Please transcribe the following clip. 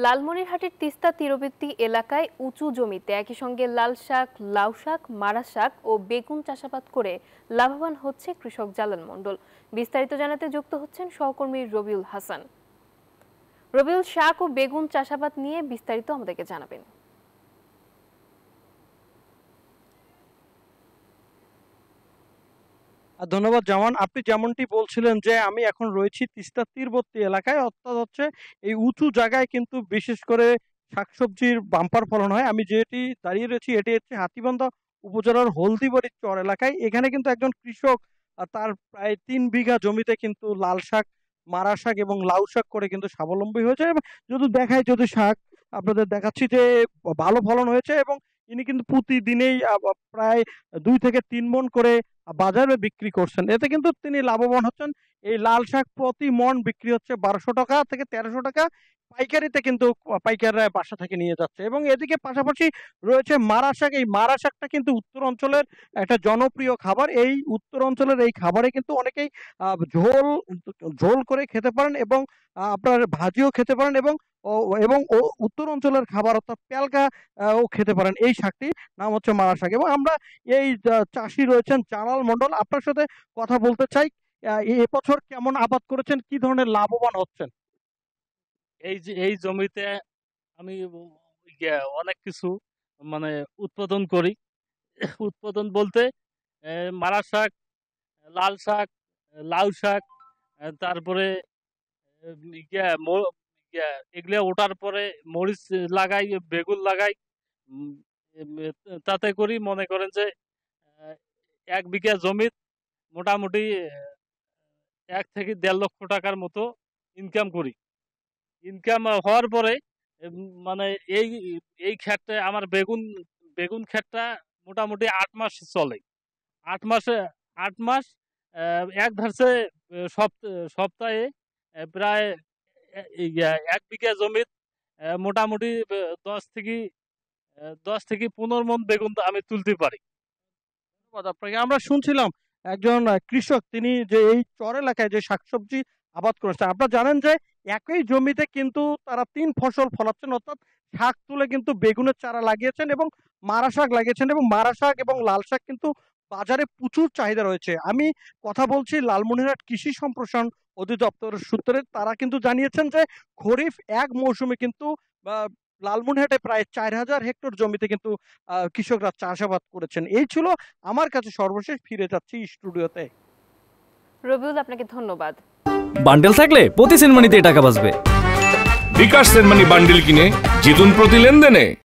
লালমনিরহাটের তিস্তা তীরবর্তী এলাকায় উঁচু জমিতে একই সঙ্গে লাল শাক, লাউ শাক, মারা শাক ও বেগুন চাষাবাদ করে লাভবান হচ্ছে কৃষক জালাল মণ্ডল। বিস্তারিত জানাতে যুক্ত হচ্ছেন সহকর্মী রবিউল হাসান। রবিউল, শাক ও বেগুন চাষাবাদ নিয়ে বিস্তারিত আমাদেরকে জানাবেন। ধন্যবাদ জামান। আপনি যেমনটি বলছিলেন যে আমি এখন রয়েছি তিস্তা তীরবর্তী এলাকায়, অর্থাৎ হচ্ছে এই উঁচু জায়গায় কিন্তু বিশেষ করে শাকসবজির বাম্পার ফলন হয়। আমি যেটি দাঁড়িয়ে রয়েছি এটি হচ্ছে হাতীবান্ধা উপজেলার হলদিবাড়ি চর এলাকায়। এখানে কিন্তু একজন কৃষক তার প্রায় ৩ বিঘা জমিতে কিন্তু লাল শাক, মারা শাক এবং লাউ শাক করে কিন্তু স্বাবলম্বী হয়েছে। এবং যদি শাক আপনাদের দেখাচ্ছি যে ভালো ফলন হয়েছে এবং ইনি কিন্তু প্রতিদিনেই প্রায় 2 থেকে 3 মণ করে বাজারে বিক্রি করছেন। এতে কিন্তু তিনি লাভবান হচ্ছেন। এই লাল শাক প্রতি মণ বিক্রি হচ্ছে 1200 টাকা থেকে 1300 টাকা। পাইকারিতে কিন্তু পাইকাররা বাসা থেকে নিয়ে যাচ্ছে। এবং এদিকে পাশাপাশি রয়েছে মারা শাক। এই মারা শাকটা কিন্তু উত্তর অঞ্চলের একটা জনপ্রিয় খাবার। এই উত্তর অঞ্চলের এই খাবারে কিন্তু অনেকেই ঝোল ঝোল করে খেতে পারেন এবং আপনার ভাজিও খেতে পারেন এবং উত্তর অঞ্চলের খাবার অর্থাৎ পেলকা ও খেতে পারেন। এই শাকটি নাম হচ্ছে মারা শাক। এবং আমরা এই চাষি রয়েছেন জালাল মণ্ডল, আপনার সাথে কথা বলতে চাই। এবছর কেমন আবাদ করেছেন, কি ধরনের লাভবান হচ্ছেন? এই জমিতে আমি অনেক কিছু মানে উৎপাদন করি। উৎপাদন বলতে মারা শাক, লাল শাক, লাউ শাক, তারপরে এগুলো ওঠার পরে মরিচ লাগাই, বেগুন লাগাই। উম, তাতে করি মনে করেন যে 1 বিঘা জমি মোটামুটি 1 থেকে 1.5 লক্ষ টাকার মতো ইনকাম করি। ইনকাম হওয়ার পরে মানে এই এই ক্ষেতটা আমার বেগুন ক্ষেতটা মোটামুটি 8 মাস চলে। 8 মাস এক ধারছে সপ্তাহে প্রায় 1 বিঘা জমির মোটামুটি 10 থেকে 15 মণ বেগুন আমি তুলতে পারি। ধন্যবাদ আপনাকে। আমরা শুনছিলাম একজন কৃষক, তিনি যে এই চর এলাকায় যে শাকসবজি আবাদ করেছেন। আপনারা জানেন যে একই জমিতে কিন্তু তারা 3 ফসল ফলাচ্ছেন, অর্থাৎ শাক তুলে কিন্তু বেগুনের চারা লাগিয়েছেন এবং মারা শাক লাগিয়েছেন। এবং মারা শাক এবং লাল শাক কিন্তু বাজারে প্রচুর চাহিদা রয়েছে। আমি কথা বলছি লালমনিরহাট কৃষি সম্প্রসারণ অধিদপ্তরের সূত্রে। তারা কিন্তু জানিয়েছেন যে খরিফ এক মৌসুমে কিন্তু লালমনিরহাটে প্রায় 4000 হেক্টর জমিতে কিন্তু কৃষকরা চাষাবাদ করেছেন। এই ছিল আমার কাছে সর্বশেষ। ফিরে যাচ্ছি স্টুডিওতে। রবিউল, আপনাকে ধন্যবাদ। বান্ডেল থাকলে প্রতি সেনমানিতে টাকা বাঁচবে। বিকাশ সেনমানি বান্ডেল কিনে জিতুন প্রতি লেনদেনে।